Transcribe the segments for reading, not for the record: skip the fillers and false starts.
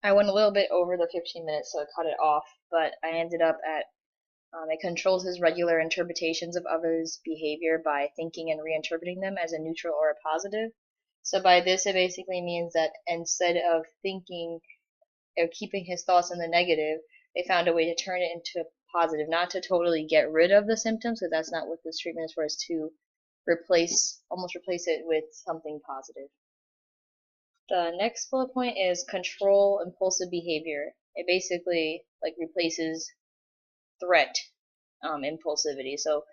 I went a little bit over the 15 minutes, so I cut it off, but I ended up at it controls his regular interpretations of others' behavior by thinking and reinterpreting them as a neutral or a positive. So by this, it basically means that instead of thinking or keeping his thoughts in the negative, they found a way to turn it into positive, not to totally get rid of the symptoms, because that's not what this treatment is for, is to almost replace it with something positive. The next bullet point is control impulsive behavior. It basically like replaces threat impulsivity. So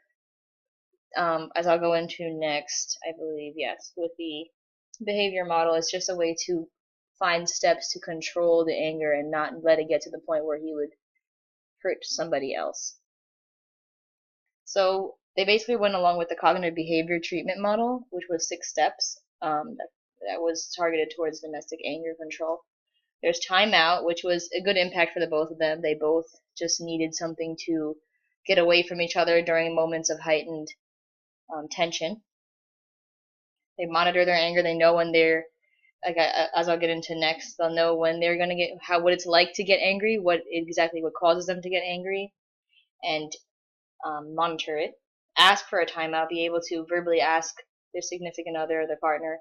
as I'll go into next, I believe, yes, with the behavior model, it's just a way to find steps to control the anger and not let it get to the point where he would hurt somebody else. So they basically went along with the cognitive behavior treatment model, which was 6 steps that was targeted towards domestic anger control. There's timeout, which was a good impact for the both of them. They both just needed something to get away from each other during moments of heightened tension. They monitor their anger. They know when they're like as I'll get into next. They'll know when they're gonna get what it's like to get angry, what causes them to get angry, and monitor it. Ask for a timeout. Be able to verbally ask their significant other or their partner,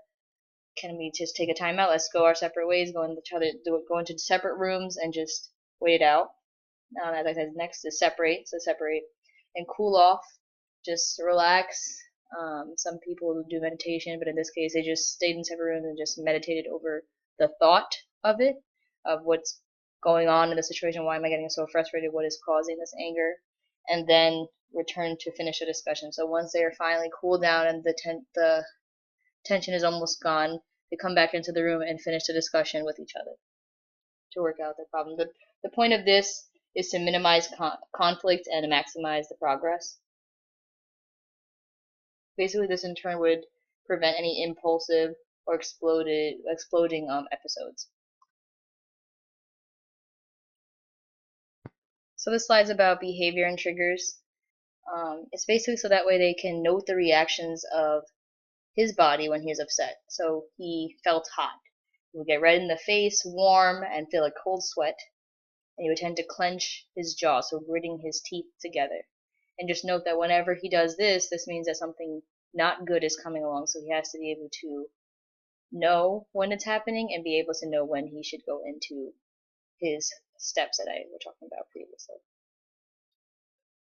can we just take a timeout? Let's go our separate ways. Go into separate rooms and just wait it out. As I said, next is separate. So separate and cool off. Just relax. Some people do meditation, but in this case, they just stayed in separate rooms and just meditated over the thought of it, of what's going on in the situation. Why am I getting so frustrated? What is causing this anger? And then return to finish the discussion. So once they are finally cooled down and the tension is almost gone, they come back into the room and finish the discussion with each other to work out the problem. The point of this is to minimize conflict and maximize the progress. Basically, this in turn would prevent any impulsive or exploding episodes. So this slide's about behavior and triggers. It's basically so that way they can note the reactions of his body when he is upset. So he felt hot. He would get red in the face, warm, and feel a cold sweat. And he would tend to clench his jaw, so gritting his teeth together. And just note that whenever he does this, this means that something not good is coming along. So he has to be able to know when it's happening and be able to know when he should go into his steps that I were talking about previously.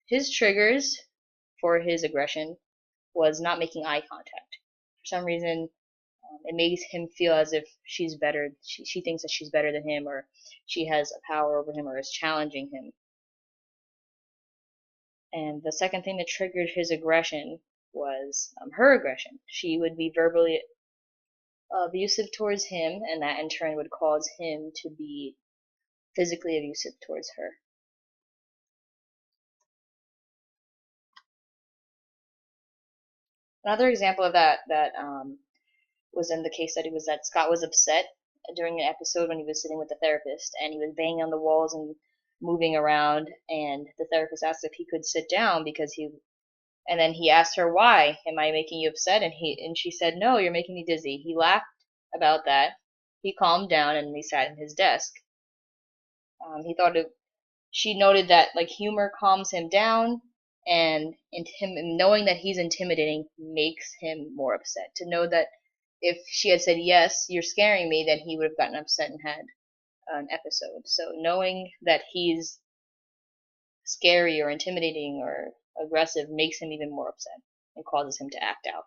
His triggers for his aggression was not making eye contact. For some reason, it makes him feel as if she's better. She thinks that she's better than him, or she has a power over him, or is challenging him. And the second thing that triggered his aggression was her aggression. She would be verbally abusive towards him, and that in turn would cause him to be physically abusive towards her. Another example of that was in the case study was that Scott was upset during an episode when he was sitting with the therapist, and he was banging on the walls and moving around, and the therapist asked if he could sit down and then he asked her, why am I making you upset? And she said, no, you're making me dizzy. He laughed about that. He calmed down and he sat in his desk. She noted that like humor calms him down, and him knowing that he's intimidating makes him more upset. To know that if she had said yes, you're scaring me, then he would have gotten upset and had an episode. So knowing that he's scary or intimidating or aggressive makes him even more upset and causes him to act out.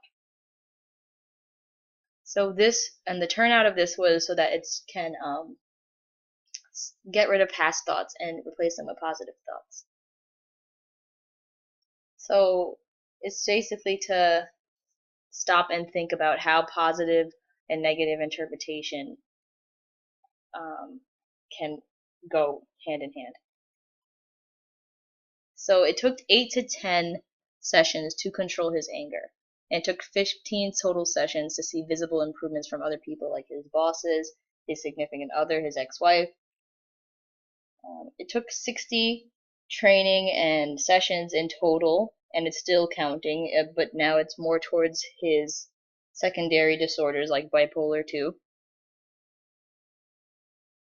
So the turnout of this was so that it can get rid of past thoughts and replace them with positive thoughts. So it's basically to stop and think about how positive and negative interpretation can go hand in hand. So it took 8 to 10 sessions to control his anger. And it took 15 total sessions to see visible improvements from other people, like his bosses, his significant other, his ex-wife. It took 60 training and sessions in total, and it's still counting, but now it's more towards his secondary disorders like bipolar 2.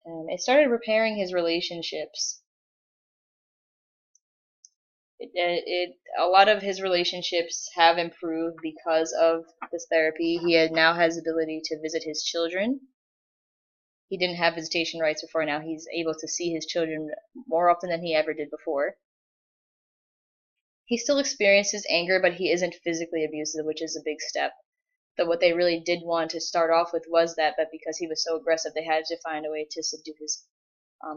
It started repairing his relationships. A lot of his relationships have improved because of this therapy. Now has the ability to visit his children. He didn't have visitation rights before. Now he's able to see his children more often than he ever did before. He still experiences anger, but he isn't physically abusive, which is a big step. But what they really did want to start off with was that, but because he was so aggressive, they had to find a way to subdue his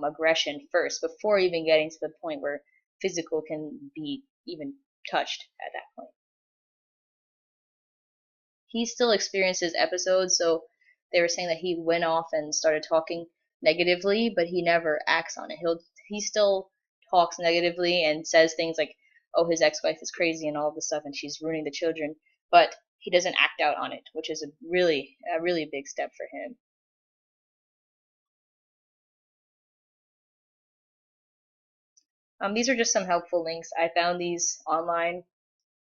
aggression first before even getting to the point where physical can be even touched at that point. He still experiences episodes, so they were saying that he went off and started talking negatively, but he never acts on it. He still talks negatively and says things like, "Oh, his ex-wife is crazy and all this stuff, and she's ruining the children," but he doesn't act out on it, which is a really big step for him. These are just some helpful links. I found these online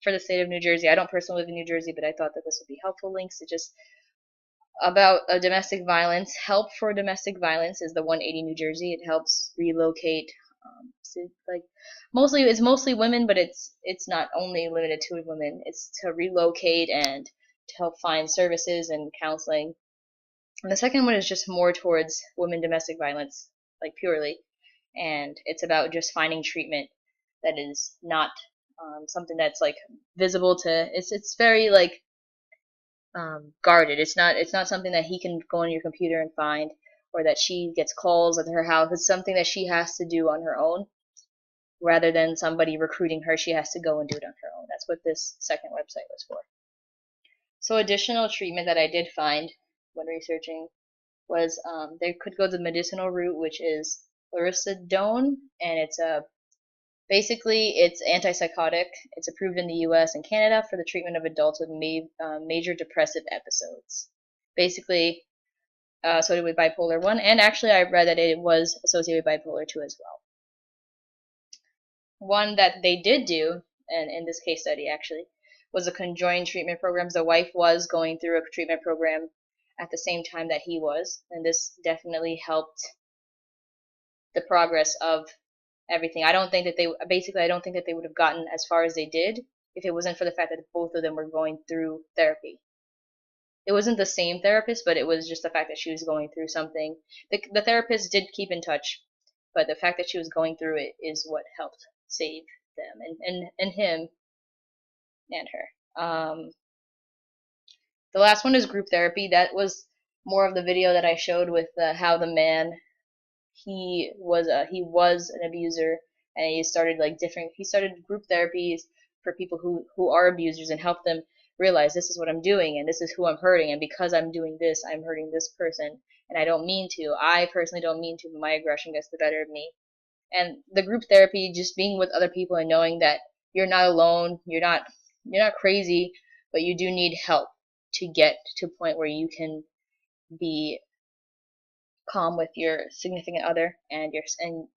for the state of New Jersey. I don't personally live in New Jersey, but I thought that this would be helpful links to just about domestic violence. Help for domestic violence is the 180 New Jersey. It helps relocate. Like it's mostly women, but it's not only limited to women. It's to relocate and to help find services and counseling. And the second one is just more towards women domestic violence, like purely, and it's about just finding treatment that is not something that's like visible to. It's very like guarded. It's not something that he can go on your computer and find, or that she gets calls at her house. It's something that she has to do on her own, rather than somebody recruiting her. She has to go and do it on her own. That's what this second website was for. So additional treatment that I did find when researching was they could go the medicinal route, which is loricidone, and basically it's antipsychotic. It's approved in the U.S. and Canada for the treatment of adults with major depressive episodes. Basically, associated with bipolar 1, and actually I read that it was associated with bipolar 2 as well. One that they did do, and in this case study actually, was a conjoined treatment program. The wife was going through a treatment program at the same time that he was, and this definitely helped the progress of everything. I don't think that they would have gotten as far as they did if it wasn't for the fact that both of them were going through therapy. It wasn't the same therapist, but it was just the fact that she was going through something. The therapist did keep in touch, but the fact that she was going through it is what helped save them and him and her. The last one is group therapy. That was more of the video that I showed with how the man he was an abuser, and he started group therapies for people who are abusers and help them realize this is what I'm doing and this is who I'm hurting, and because I'm doing this I'm hurting this person, and I personally don't mean to, but my aggression gets the better of me. And the group therapy, just being with other people and knowing that you're not alone, you're not crazy, but you do need help to get to a point where you can be calm with your significant other and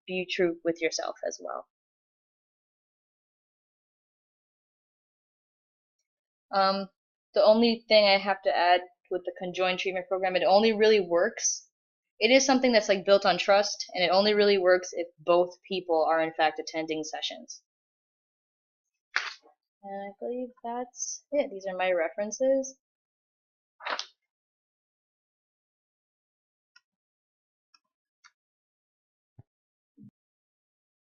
be true with yourself as well. The only thing I have to add with the conjoined treatment program, it only really works. It is something that's like built on trust, and it only really works if both people are in fact attending sessions. And I believe that's it. These are my references.